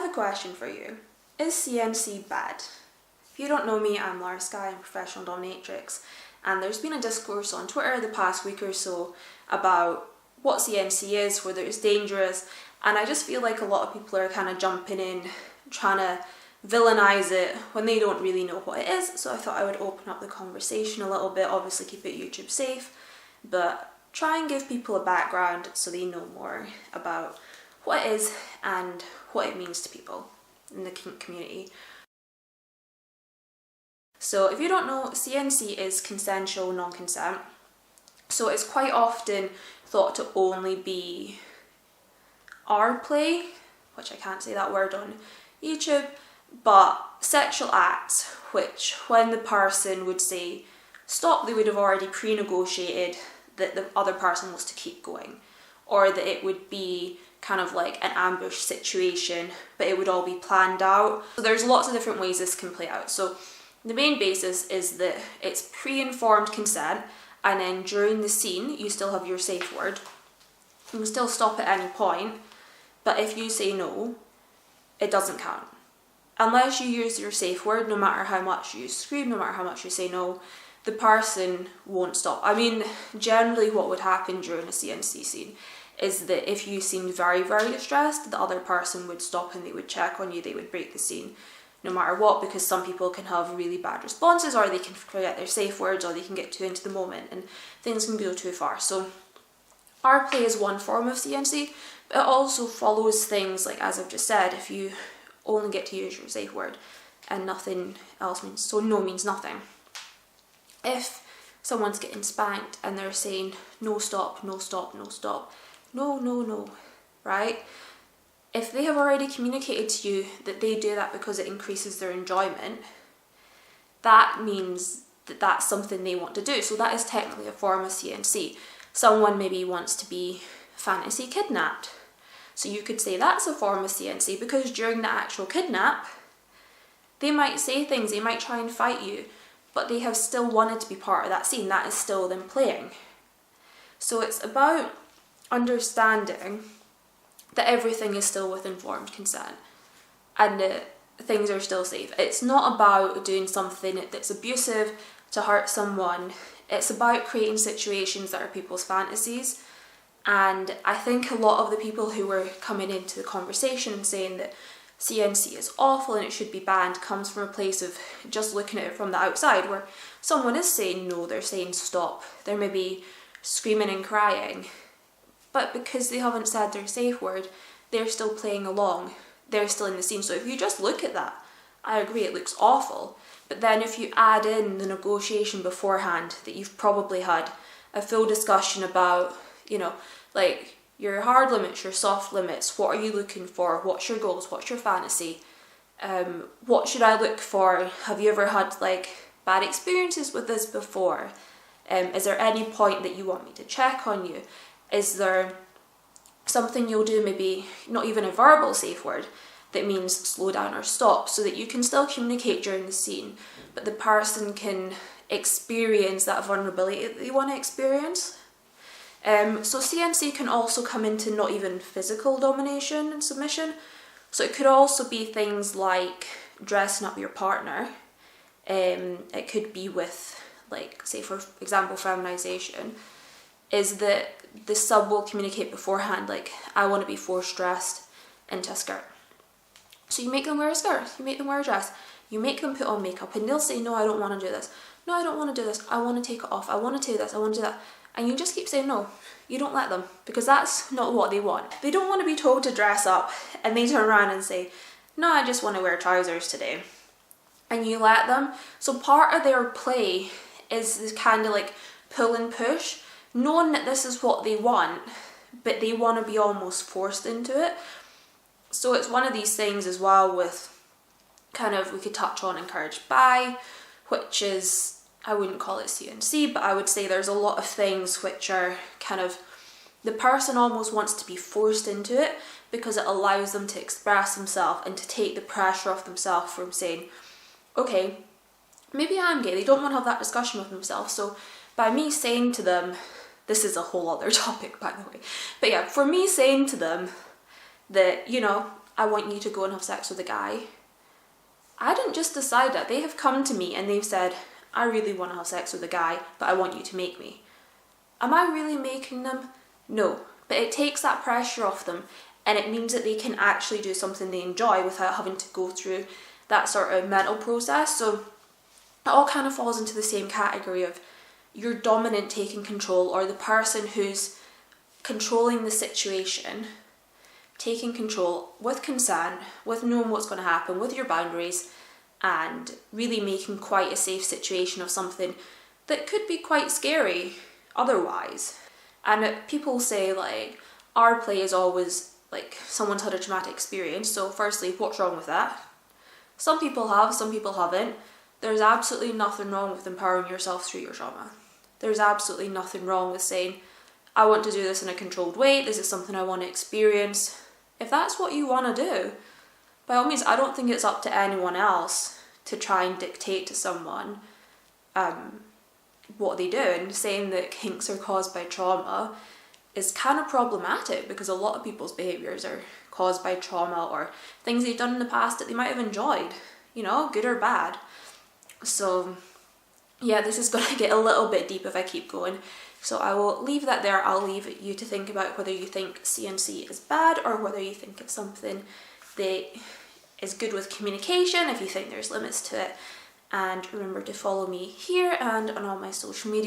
a question for you. Is CNC bad? If you don't know me, I'm Lara Skye, I'm a professional dominatrix, and there's been a discourse on Twitter the past week or so about what CNC is, whether it's dangerous, and I just feel like a lot of people are kind of jumping in, trying to villainize it when they don't really know what it is. So I thought I would open up the conversation a little bit, obviously keep it YouTube safe, but try and give people a background so they know more about what it is and what it means to people in the kink community. So if you don't know, CNC is consensual non-consent. So it's quite often thought to only be R play, which I can't say that word on YouTube, but sexual acts which when the person would say stop, they would have already pre-negotiated that the other person was to keep going, or that it would be kind of like an ambush situation, but it would all be planned out. So there's lots of different ways this can play out. So the main basis is that it's pre-informed consent, and then during the scene you still have your safe word. You can still stop at any point, but if you say no, it doesn't count. Unless you use your safe word, no matter how much you scream, no matter how much you say no, the person won't stop. I mean, generally what would happen during a CNC scene is that if you seemed very, very distressed, the other person would stop and they would check on you, they would break the scene, no matter what, because some people can have really bad responses, or they can forget their safe words, or they can get too into the moment and things can go too far. So R play is one form of CNC, but it also follows things like, as I've just said, if you only get to use your safe word and nothing else means, so no means nothing. If someone's getting spanked and they're saying no stop, no stop, no stop, no, no, no, right? If they have already communicated to you that they do that because it increases their enjoyment, that means that that's something they want to do. So that is technically a form of CNC. Someone maybe wants to be fantasy kidnapped. So you could say that's a form of CNC, because during the actual kidnap, they might say things, they might try and fight you, but they have still wanted to be part of that scene. That is still them playing. So it's about understanding that everything is still with informed consent and that things are still safe. It's not about doing something that's abusive to hurt someone. It's about creating situations that are people's fantasies. And I think a lot of the people who were coming into the conversation and saying that CNC is awful and it should be banned comes from a place of just looking at it from the outside, where someone is saying no, they're saying stop, they're maybe screaming and crying, but because they haven't said their safe word, they're still playing along, they're still in the scene. So if you just look at that, I agree, it looks awful, but then if you add in the negotiation beforehand, that you've probably had a full discussion about, you know, like your hard limits, your soft limits, what are you looking for, what's your goals, what's your fantasy, what should I look for, have you ever had like bad experiences with this before, is there any point that you want me to check on you, is there something you'll do, maybe not even a verbal safe word, that means slow down or stop, so that you can still communicate during the scene, but the person can experience that vulnerability that they want to experience. So CNC can also come into not even physical domination and submission. So it could also be things like dressing up your partner. It could be with, like, say for example, feminization, is that the sub will communicate beforehand, like, I want to be forced dressed into a skirt. So you make them wear a skirt, you make them wear a dress, you make them put on makeup, and they'll say, no, I don't want to do this. No, I don't want to do this. I want to take it off. I want to do this. I want to do that. And you just keep saying no. You don't let them, because that's not what they want. They don't want to be told to dress up and they turn around and say, no, I just want to wear trousers today. And you let them. So part of their play is this kind of like pull and push, knowing that this is what they want, but they want to be almost forced into it. So it's one of these things as well with kind of, we could touch on encouraged by, which is, I wouldn't call it CNC, but I would say there's a lot of things which are kind of, the person almost wants to be forced into it because it allows them to express themselves and to take the pressure off themselves from saying, okay, maybe I'm gay. They don't want to have that discussion with themselves. So by me saying to them, this is a whole other topic, by the way, but yeah, for me saying to them that, you know, I want you to go and have sex with a guy. I didn't just decide that. They have come to me and they've said, I really want to have sex with a guy, but I want you to make me. Am I really making them? No. But it takes that pressure off them, and it means that they can actually do something they enjoy without having to go through that sort of mental process. So it all kind of falls into the same category of your dominant taking control, or the person who's controlling the situation, taking control with consent, with knowing what's going to happen, with your boundaries, and really making quite a safe situation of something that could be quite scary otherwise. And people say like, our play is always like someone's had a traumatic experience. So firstly, what's wrong with that? Some people have, some people haven't. There's absolutely nothing wrong with empowering yourself through your trauma. There's absolutely nothing wrong with saying, I want to do this in a controlled way, this is something I want to experience. If that's what you want to do, by all means, I don't think it's up to anyone else to try and dictate to someone what they do. And saying that kinks are caused by trauma is kind of problematic, because a lot of people's behaviours are caused by trauma or things they've done in the past that they might have enjoyed, you know, good or bad. So yeah, this is going to get a little bit deep if I keep going. So I will leave that there. I'll leave you to think about whether you think CNC is bad or whether you think it's something that is good with communication, if you think there's limits to it. And remember to follow me here and on all my social media.